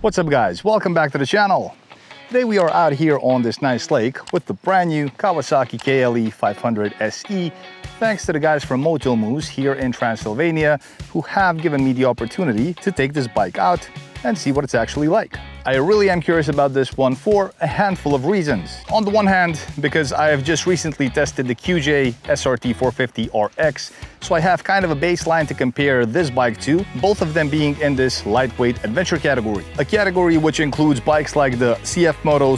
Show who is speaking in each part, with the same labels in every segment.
Speaker 1: What's up guys, welcome back to the channel. Today we are out here on this nice lake with the brand new Kawasaki KLE500 SE, thanks to the guys from Moto-MUS here in Transylvania who have given me the opportunity to take this bike out and see what it's actually like. I really am curious about this one for a handful of reasons. On the one hand, because I have just recently tested the QJ SRT450RX, so I have kind of a baseline to compare this bike to, both of them being in this lightweight adventure category. A category which includes bikes like the CFMoto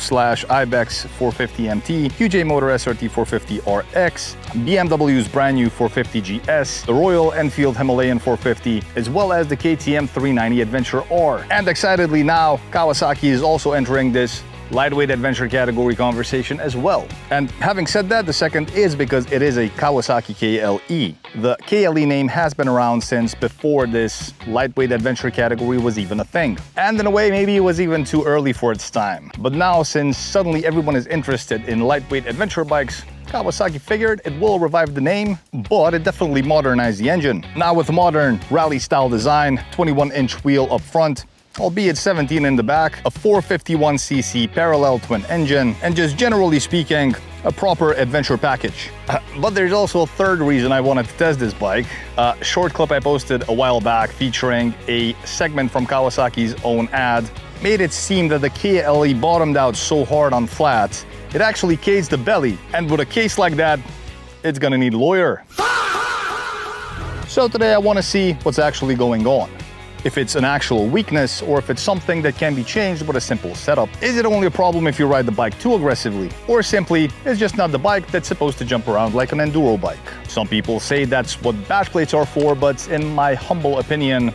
Speaker 1: / Ibex 450MT, QJMotor SRT450RX, BMW's brand new 450GS, the Royal Enfield Himalayan 450, as well as the KTM 390 Adventure R. And excitedly now, Kawasaki is also entering this lightweight adventure category conversation as well. And having said that, the second is because it is a Kawasaki KLE. The KLE name has been around since before this lightweight adventure category was even a thing. And in a way, maybe it was even too early for its time. But now, since suddenly everyone is interested in lightweight adventure bikes, Kawasaki figured it will revive the name, but it definitely modernized the engine. Now with modern rally-style design, 21-inch wheel up front, albeit 17 in the back, a 451cc parallel twin engine, and just generally speaking, a proper adventure package. But there's also a third reason I wanted to test this bike. A short clip I posted a while back featuring a segment from Kawasaki's own ad made it seem that the KLE bottomed out so hard on flats, it actually cased the belly. And with a case like that, it's gonna need a lawyer. So today I wanna see what's actually going on. If it's an actual weakness or if it's something that can be changed with a simple setup. Is it only a problem if you ride the bike too aggressively? Or simply, it's just not the bike that's supposed to jump around like an enduro bike? Some people say that's what bash plates are for, but in my humble opinion,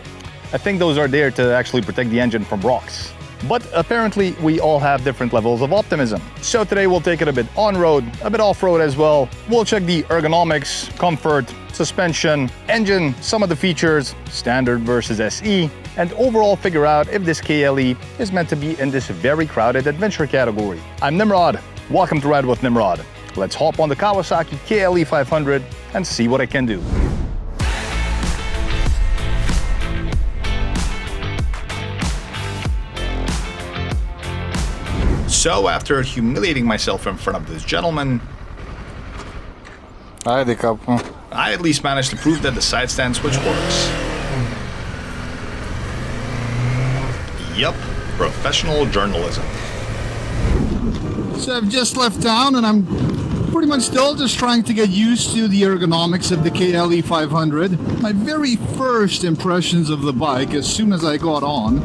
Speaker 1: I think those are there to actually protect the engine from rocks. But apparently we all have different levels of optimism. So today we'll take it a bit on-road, a bit off-road as well. We'll check the ergonomics, comfort, suspension, engine, some of the features, standard versus SE, and overall figure out if this KLE is meant to be in this very crowded adventure category. I'm Nimrod, welcome to Ride with Nimrod. Let's hop on the Kawasaki KLE500 and see what it can do. So after humiliating myself in front of this gentleman, I at least managed to prove that the side stand switch works. Yup, professional journalism.
Speaker 2: So I've just left town and I'm pretty much still just trying to get used to the ergonomics of the KLE500. My very first impressions of the bike as soon as I got on,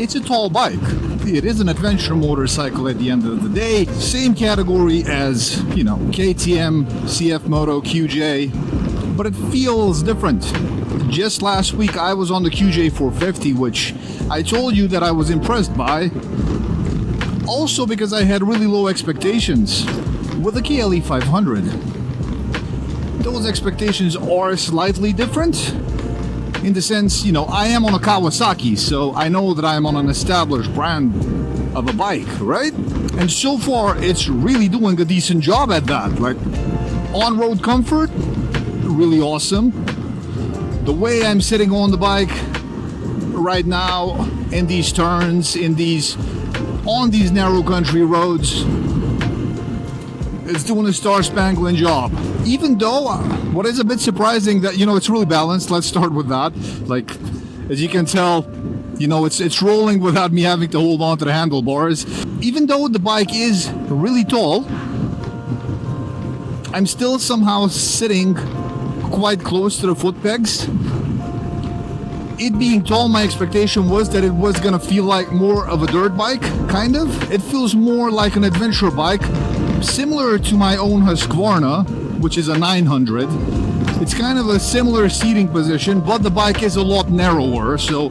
Speaker 2: it's a tall bike. It is an adventure motorcycle at the end of the day. Same category as, KTM, CFMoto, QJ, but it feels different. Just last week I was on the QJ450, which I told you that I was impressed by. Also because I had really low expectations. With the KLE500, those expectations are slightly different. In the sense, I am on a Kawasaki, so I know that I'm on an established brand of a bike, right? And so far, it's really doing a decent job at that. Like, on-road comfort, really awesome. The way I'm sitting on the bike right now, in these turns, on these narrow country roads, it's doing a star-spangled job. Even though, what is a bit surprising that, it's really balanced. Let's start with that. Like, as you can tell, it's rolling without me having to hold on to the handlebars. Even though the bike is really tall, I'm still somehow sitting quite close to the foot pegs. It being tall, my expectation was that it was gonna feel like more of a dirt bike, kind of. It feels more like an adventure bike, similar to my own Husqvarna, which is a 900. It's kind of a similar seating position, but the bike is a lot narrower, so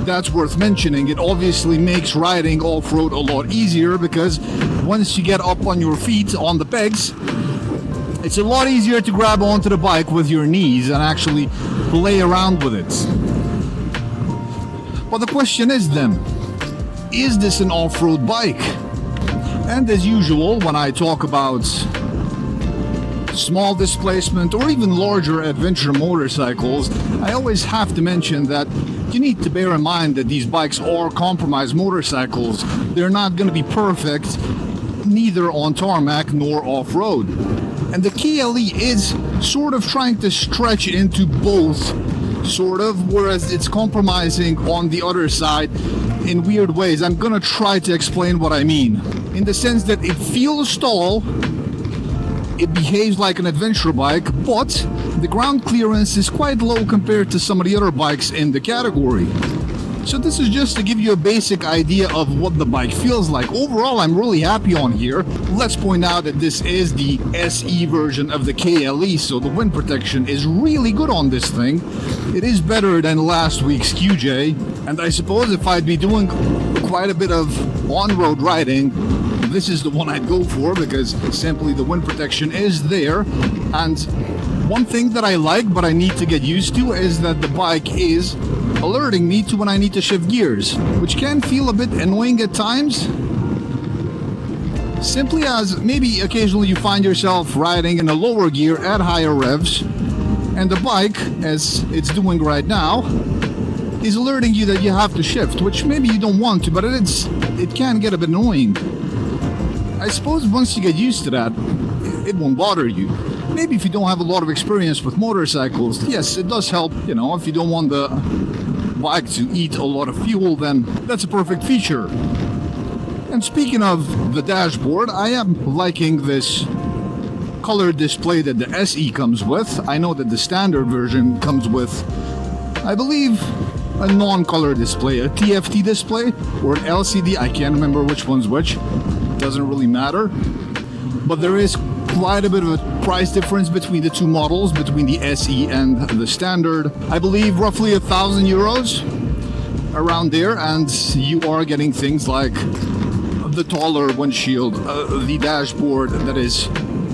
Speaker 2: that's worth mentioning. It obviously makes riding off-road a lot easier because once you get up on your feet on the pegs, it's a lot easier to grab onto the bike with your knees and actually play around with it. But the question is then, is this an off-road bike? And as usual, when I talk about small displacement or even larger adventure motorcycles, I always have to mention that you need to bear in mind that these bikes are compromised motorcycles. They're not going to be perfect, neither on tarmac nor off-road. And the KLE is sort of trying to stretch into both, sort of, whereas it's compromising on the other side in weird ways. I'm gonna try to explain what I mean. In the sense that it feels tall, it behaves like an adventure bike, but the ground clearance is quite low compared to some of the other bikes in the category. So this is just to give you a basic idea of what the bike feels like. Overall, I'm really happy on here. Let's point out that this is the SE version of the KLE, so the wind protection is really good on this thing. It is better than last week's QJ, and I suppose if I'd be doing quite a bit of on-road riding, this is the one I'd go for, because simply the wind protection is there. And one thing that I like, but I need to get used to, is that the bike is alerting me to when I need to shift gears, which can feel a bit annoying at times. Simply as maybe occasionally you find yourself riding in a lower gear at higher revs, and the bike, as it's doing right now, is alerting you that you have to shift, which maybe you don't want to, but it can get a bit annoying. I suppose once you get used to that, it won't bother you. Maybe if you don't have a lot of experience with motorcycles, yes, it does help, you know, if you don't want the bike to eat a lot of fuel, then that's a perfect feature. And speaking of the dashboard, I am liking this color display that the SE comes with. I know that the standard version comes with, I believe, a non-color display, a TFT display or an LCD. I can't remember which one's which. Doesn't really matter. But there is quite a bit of a price difference between the two models, between the SE and the standard. I believe roughly €1,000 around there, and you are getting things like the taller windshield, the dashboard that is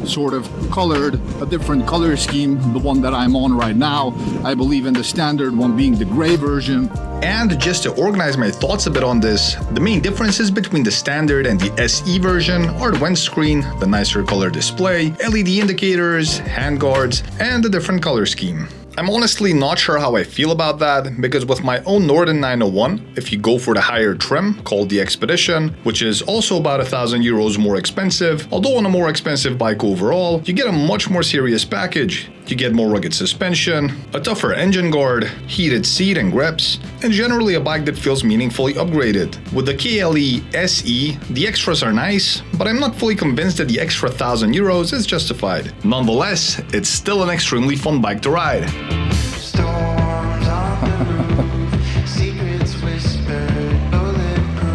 Speaker 2: sort of colored, a different color scheme, the one that I'm on right now, I believe, in the standard one being the gray version.
Speaker 1: And just to organize my thoughts a bit on this, the main differences between the standard and the SE version are the windscreen, the nicer color display, LED indicators, handguards, and the different color scheme. I'm honestly not sure how I feel about that, because with my own Norden 901, if you go for the higher trim, called the Expedition, which is also about €1,000 more expensive, although on a more expensive bike overall, you get a much more serious package. You get more rugged suspension, a tougher engine guard, heated seat and grips, and generally a bike that feels meaningfully upgraded. With the KLE SE, the extras are nice, but I'm not fully convinced that the extra €1,000 is justified. Nonetheless, it's still an extremely fun bike to ride.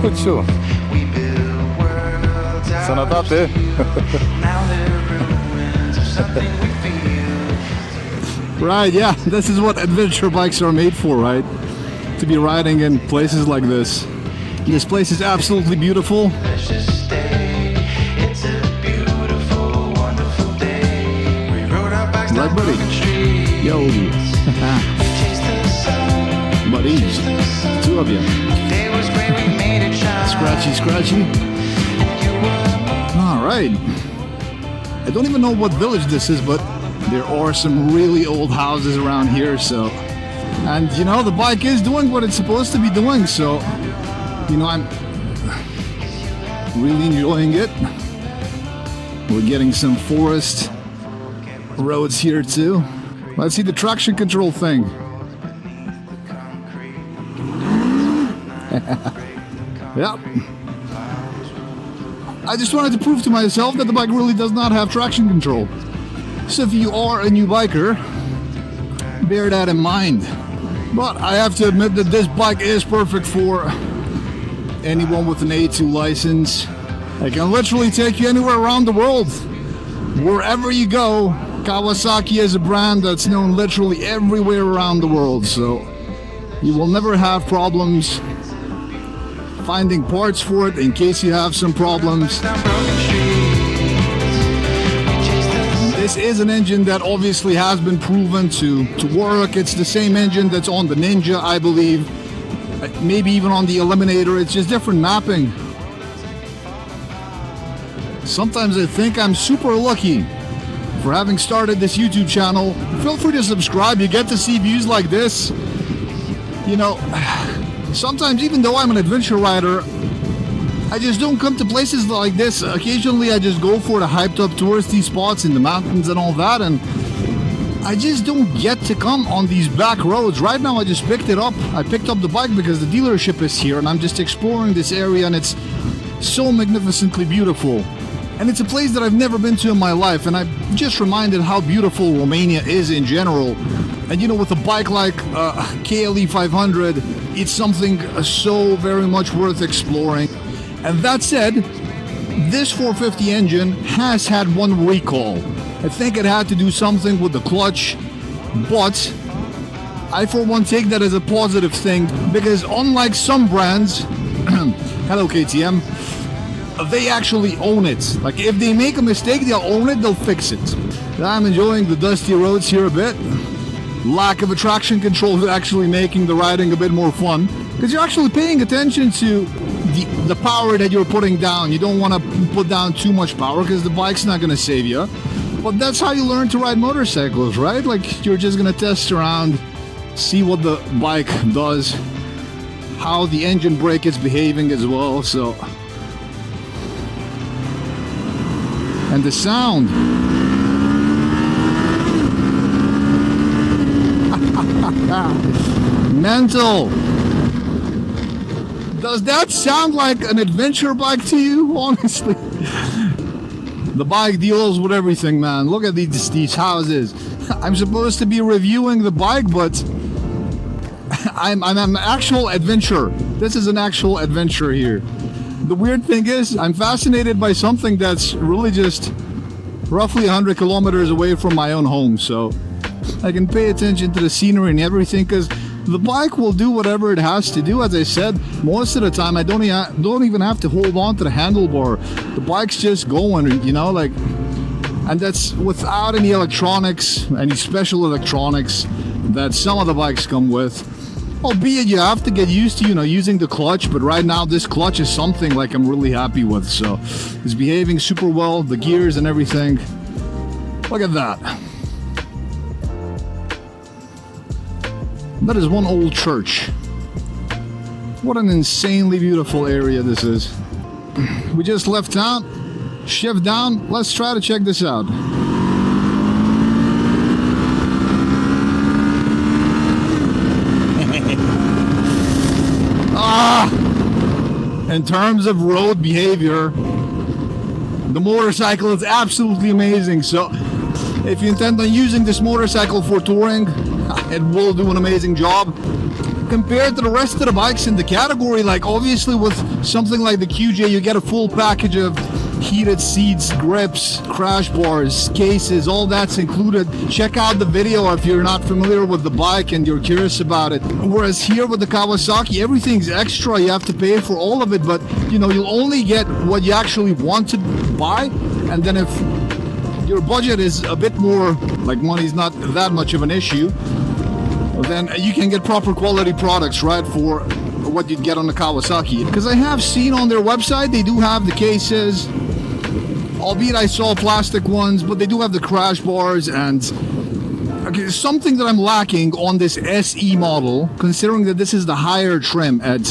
Speaker 3: Kuciu. Sanatate.
Speaker 2: Right, yeah, this is what adventure bikes are made for, right? To be riding in places like this. This place is absolutely beautiful. Right, buddy? Yo. Buddies. Two of you. Scratchy, scratchy. Alright. I don't even know what village this is, but there are some really old houses around here, so... And, you know, the bike is doing what it's supposed to be doing, so... You know, I'm really enjoying it. We're getting some forest roads here, too. Let's see the traction control thing. Yep. I just wanted to prove to myself that the bike really does not have traction control. So if you are a new biker, bear that in mind. But I have to admit that this bike is perfect for anyone with an A2 license. It can literally take you anywhere around the world. Wherever you go, Kawasaki is a brand that's known literally everywhere around the world, so you will never have problems finding parts for it in case you have some problems. This is an engine that obviously has been proven to work. It's the same engine that's on the Ninja, I believe. Maybe even on the Eliminator. It's just different mapping. Sometimes I think I'm super lucky for having started this YouTube channel. Feel free to subscribe. You get to see views like this. You know, sometimes even though I'm an adventure rider, I just don't come to places like this. Occasionally I just go for the hyped up touristy spots in the mountains and all that, and I just don't get to come on these back roads. Right now I just picked it up. I picked up the bike because the dealership is here and I'm just exploring this area, and it's so magnificently beautiful. And it's a place that I've never been to in my life, and I'm just reminded how beautiful Romania is in general. And you know, with a bike like KLE500, it's something so very much worth exploring. And that said, this 450 engine has had one recall. I think it had to do something with the clutch, but I for one take that as a positive thing, because unlike some brands, hello KTM, they actually own it. Like, if they make a mistake, they'll own it, they'll fix it. I'm enjoying the dusty roads here a bit. Lack of traction control is actually making the riding a bit more fun, because you're actually paying attention to the power that you're putting down. You don't want to put down too much power because the bike's not going to save you. But that's how you learn to ride motorcycles, right? Like, you're just going to test around, see what the bike does, how the engine brake is behaving as well. So, and the sound. Mental. Does that sound like an adventure bike to you? Honestly, the bike deals with everything, man. Look at these houses. I'm supposed to be reviewing the bike, but I'm an actual adventure. This is an actual adventure here. The weird thing is, I'm fascinated by something that's really just roughly 100 kilometers away from my own home, so I can pay attention to the scenery and everything, because the bike will do whatever it has to do. As I said, most of the time I don't even have to hold on to the handlebar. The bike's just going, you know, like, and that's without any electronics, any special electronics that some of the bikes come with. Albeit you have to get used to, you know, using the clutch, but right now this clutch is something like I'm really happy with. So it's behaving super well, the gears and everything. Look at that. That is one old church. What an insanely beautiful area this is. We just left town, shift down, let's try to check this out. In terms of road behavior, the motorcycle is absolutely amazing. So if you intend on using this motorcycle for touring, it will do an amazing job. Compared to the rest of the bikes in the category, like obviously with something like the QJ, you get a full package of heated seats, grips, crash bars, cases, all that's included. Check out the video if you're not familiar with the bike and you're curious about it. Whereas here with the Kawasaki, everything's extra. You have to pay for all of it, but you know, you'll only get what you actually want to buy. And then if your budget is a bit more, like money's not that much of an issue, then you can get proper quality products, right, for what you'd get on the Kawasaki. Because I have seen on their website, they do have the cases, albeit I saw plastic ones, but they do have the crash bars. And okay, something that I'm lacking on this SE model, considering that this is the higher trim at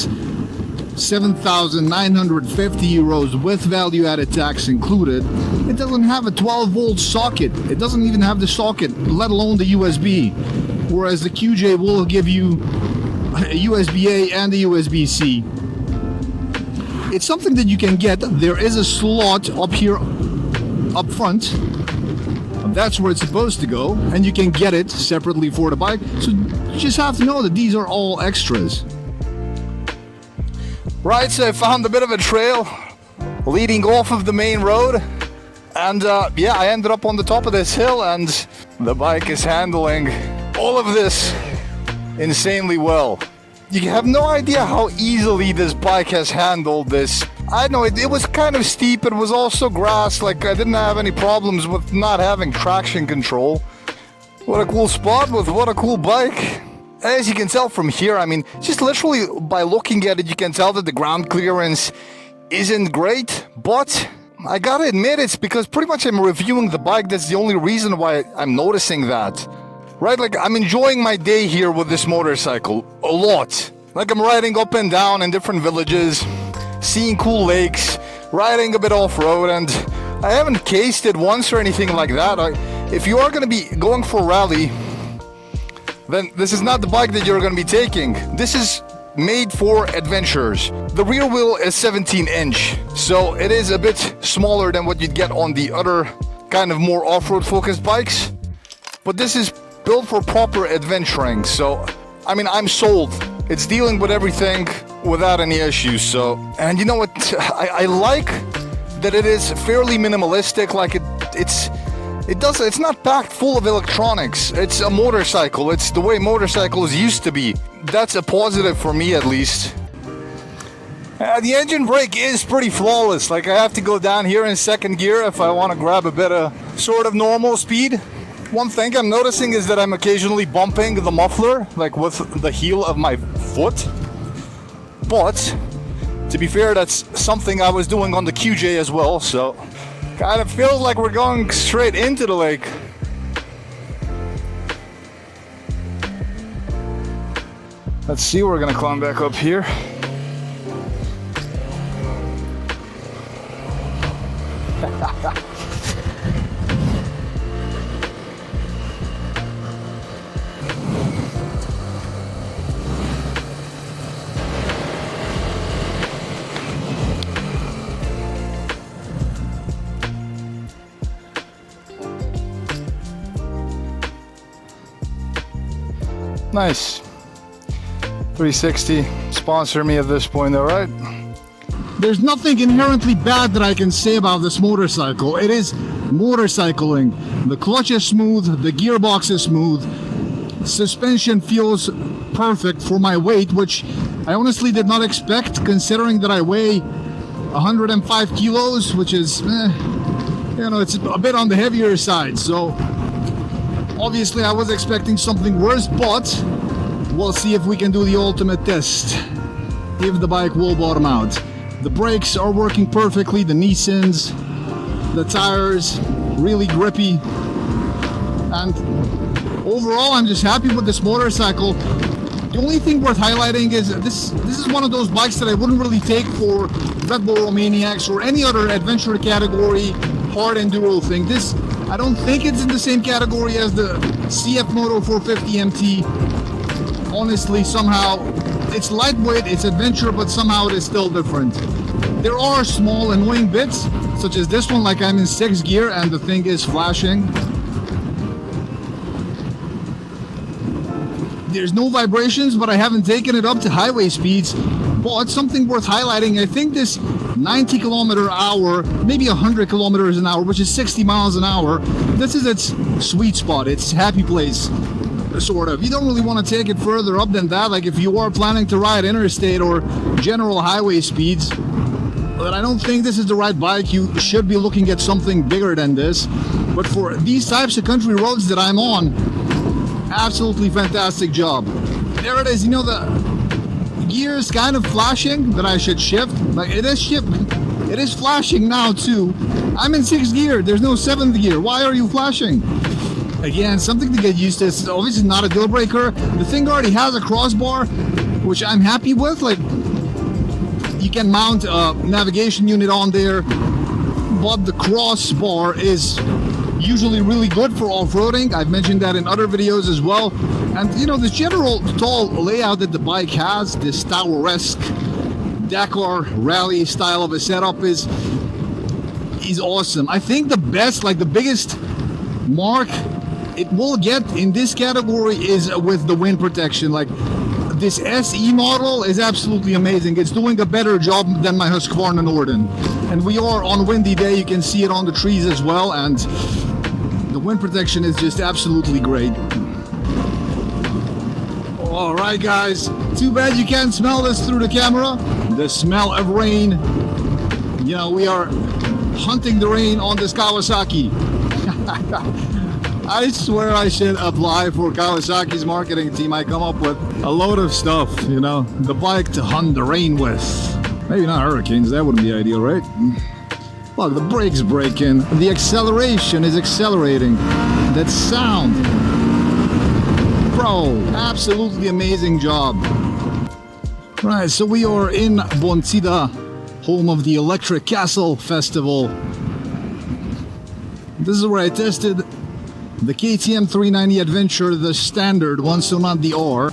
Speaker 2: 7,950 euros with value-added tax included, it doesn't have a 12-volt socket. It doesn't even have the socket, let alone the USB. Whereas the QJ will give you a USB-A and a USB-C. It's something that you can get. There is a slot up here, up front. That's where it's supposed to go, and you can get it separately for the bike. So you just have to know that these are all extras. Right, so I found a bit of a trail leading off of the main road, and yeah, I ended up on the top of this hill, and the bike is handling all of this insanely well. You have no idea how easily this bike has handled this. I know it was kind of steep, it was also grass, like I didn't have any problems with not having traction control. What a cool spot with what a cool bike. As you can tell from here, I mean, just literally by looking at it, you can tell that the ground clearance isn't great, but I gotta admit, it's because pretty much I'm reviewing the bike. That's the only reason why I'm noticing that.
Speaker 1: right? Like, I'm enjoying my day here with this motorcycle a lot. Like, I'm riding up and down in different villages, seeing cool lakes, riding a bit off-road, and I haven't cased it once or anything like that. If you are going to be going for a rally, then this is not the bike that you're going to be taking. This is made for adventures. The rear wheel is 17-inch, so it is a bit smaller than what you'd get on the other kind of more off-road focused bikes. But this is built for proper adventuring, so I mean, I'm sold. It's dealing with everything without any issues. So, and you know what, I like that it is fairly minimalistic. Like it's not packed full of electronics. It's a motorcycle. It's the way motorcycles used to be. That's a positive for me, at least. The engine brake is pretty flawless. Like, I have to go down here in second gear if I want to grab a bit of sort of normal speed. One thing I'm noticing is that I'm occasionally bumping the muffler, like with the heel of my foot. But to be fair, that's something I was doing on the QJ as well, so kind of feels like we're going straight into the lake. Let's see, we're gonna climb back up here. Nice. 360, sponsor me at this point, all right?
Speaker 2: There's nothing inherently bad that I can say about this motorcycle. It is motorcycling. The clutch is smooth, the gearbox is smooth, suspension feels perfect for my weight, which I honestly did not expect, considering that I weigh 105 kilos, which is, you know, it's a bit on the heavier side. So obviously I was expecting something worse, but we'll see if we can do the ultimate test, if the bike will bottom out. The brakes are working perfectly, the Nissans, the tires, really grippy. And overall, I'm just happy with this motorcycle. The only thing worth highlighting is this is one of those bikes that I wouldn't really take for Red Bull Romaniacs or any other adventure category, hard enduro thing. This, I don't think it's in the same category as the CFMoto 450 MT. Honestly, somehow, it's lightweight, it's adventure, but somehow it is still different. There are small annoying bits, such as this one, like I'm in 6th gear and the thing is flashing. There's no vibrations, but I haven't taken it up to highway speeds. But something worth highlighting, I think this 90 km/h, maybe 100 km/h, which is 60 miles an hour, this is its sweet spot, its happy place, sort of. You don't really want to take it further up than that, like if you are planning to ride interstate or general highway speeds. But I don't think this is the right bike. You should be looking at something bigger than this. But for these types of country roads that I'm on, absolutely fantastic job. There it is. You know, the gear is kind of flashing that I should shift. Like it is flashing now too. I'm in 6th gear. There's no 7th gear. Why are you flashing? Again, something to get used to. It's obviously not a deal breaker. The thing already has a crossbar, which I'm happy with. Like, you can mount a navigation unit on there, but the crossbar is usually really good for off-roading. I've mentioned that in other videos as well. And you know, this general tall layout that the bike has, this tower-esque Dakar rally style of a setup is awesome. I think the best, like the biggest mark it will get in this category is with the wind protection. Like, this SE model is absolutely amazing. It's doing a better job than my Husqvarna Norden. And we are on a windy day, you can see it on the trees as well, and the wind protection is just absolutely great. Alright guys, too bad you can't smell this through the camera. The smell of rain. You know, we are hunting the rain on this Kawasaki. I swear I should apply for Kawasaki's marketing team. I come up with a load of stuff, you know, the bike to hunt the rain with. Maybe not hurricanes, that wouldn't be ideal, right? Look, the brakes break in, the acceleration is accelerating. That sound. Bro, absolutely amazing job. Right, so we are in Bonțida, home of the Electric Castle Festival. This is where I tested the KTM 390 Adventure, the standard one, so not the R.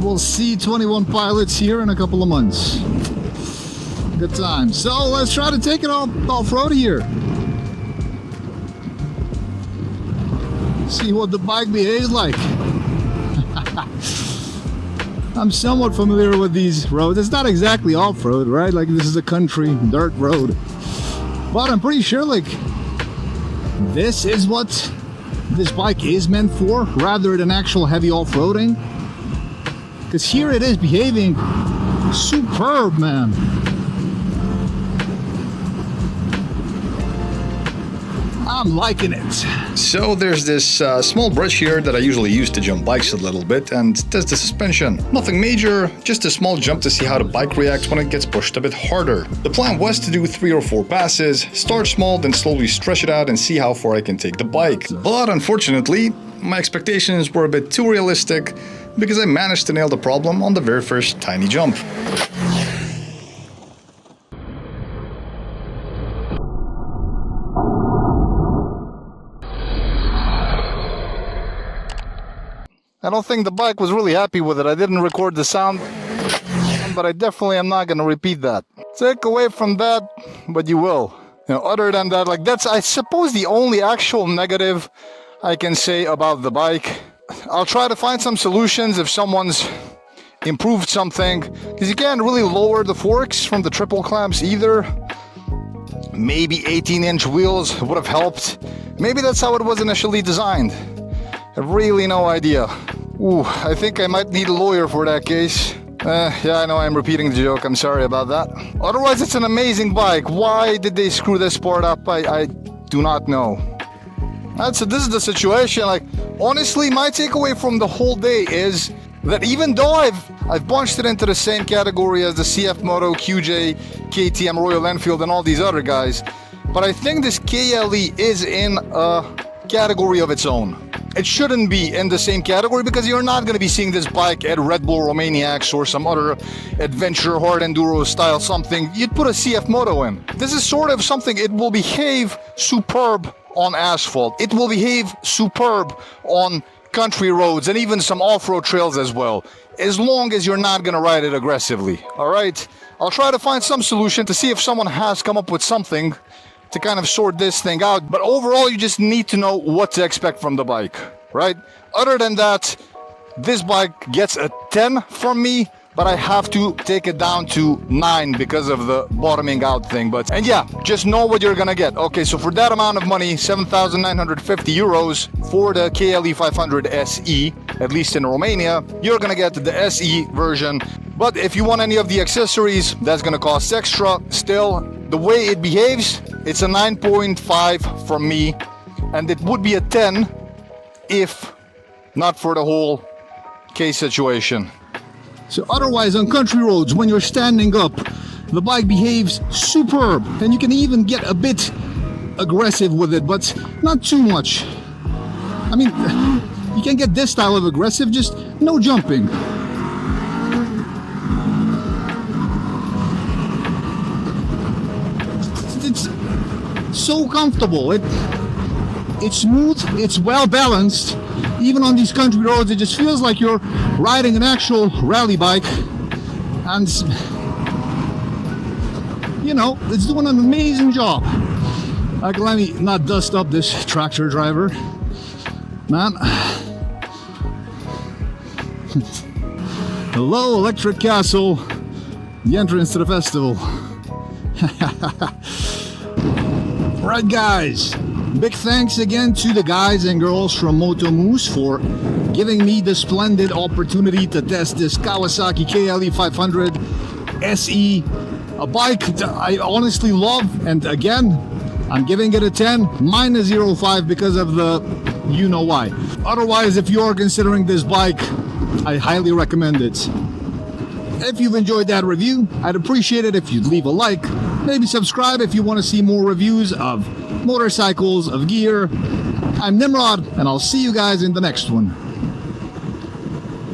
Speaker 2: We'll see 21 pilots here in a couple of months. Good time. So let's try to take it off-road here. See what the bike behaves like. I'm somewhat familiar with these roads. It's not exactly off-road, right? Like this is a country dirt road. But I'm pretty sure like this is what this bike is meant for rather than actual heavy off-roading. Because here it is behaving superb, man. I'm liking it.
Speaker 1: So there's this small bridge here that I usually use to jump bikes a little bit, and there's the suspension. Nothing major, just a small jump to see how the bike reacts when it gets pushed a bit harder. The plan was to do 3 or 4 passes, start small, then slowly stretch it out and see how far I can take the bike. But unfortunately, my expectations were a bit too realistic because I managed to nail the problem on the very first tiny jump. I don't think the bike was really happy with it. I didn't record the sound, but I definitely am not going to repeat that. Take away from that, but you will. You know, other than that, like that's, I suppose, the only actual negative I can say about the bike. I'll try to find some solutions if someone's improved something, because you can't really lower the forks from the triple clamps either. Maybe 18-inch wheels would have helped. Maybe that's how it was initially designed. I have really no idea. Ooh, I think I might need a lawyer for that case. Yeah, I know I'm repeating the joke. I'm sorry about that. Otherwise, it's an amazing bike. Why did they screw this part up? I do not know. So this is the situation. Like, honestly, my takeaway from the whole day is that even though I've bunched it into the same category as the CFMoto, QJ, KTM, Royal Enfield, and all these other guys, but I think this KLE is in a category of its own. It shouldn't be in the same category because you're not going to be seeing this bike at Red Bull Romaniacs or some other adventure hard enduro style something. You'd put a CFMoto in. This is sort of something, it will behave superb on asphalt. It will behave superb on country roads and even some off-road trails as well, as long as you're not going to ride it aggressively. All right, I'll try to find some solution to see if someone has come up with something to kind of sort this thing out. But overall, you just need to know what to expect from the bike, right? Other than that, this bike gets a 10 from me, but I have to take it down to 9 because of the bottoming out thing. And yeah, just know what you're gonna get. Okay, so for that amount of money, 7,950 euros for the KLE500 SE, at least in Romania, you're gonna get the SE version. But if you want any of the accessories, that's gonna cost extra. Still, the way it behaves, it's a 9.5 from me, and it would be a 10 if not for the whole case situation.
Speaker 2: So otherwise, on country roads, when you're standing up, the bike behaves superb, and you can even get a bit aggressive with it, but not too much. I mean, you can get this style of aggressive, just no jumping. It's so comfortable. It's smooth, it's well balanced. Even on these country roads, it just feels like you're riding an actual rally bike. And, you know, it's doing an amazing job. Like, let me not dust up this tractor driver. Man. Hello, Electric Castle. The entrance to the festival. Right, guys. Big thanks again to the guys and girls from Moto-MUS for giving me the splendid opportunity to test this Kawasaki KLE500 SE, a bike that I honestly love, and again, I'm giving it a 10, minus 0.5 because of the you know why. Otherwise, if you're considering this bike, I highly recommend it. If you've enjoyed that review, I'd appreciate it if you'd leave a like, maybe subscribe if you want to see more reviews of motorcycles, of gear. I'm Nimrod, and I'll see you guys in the next one.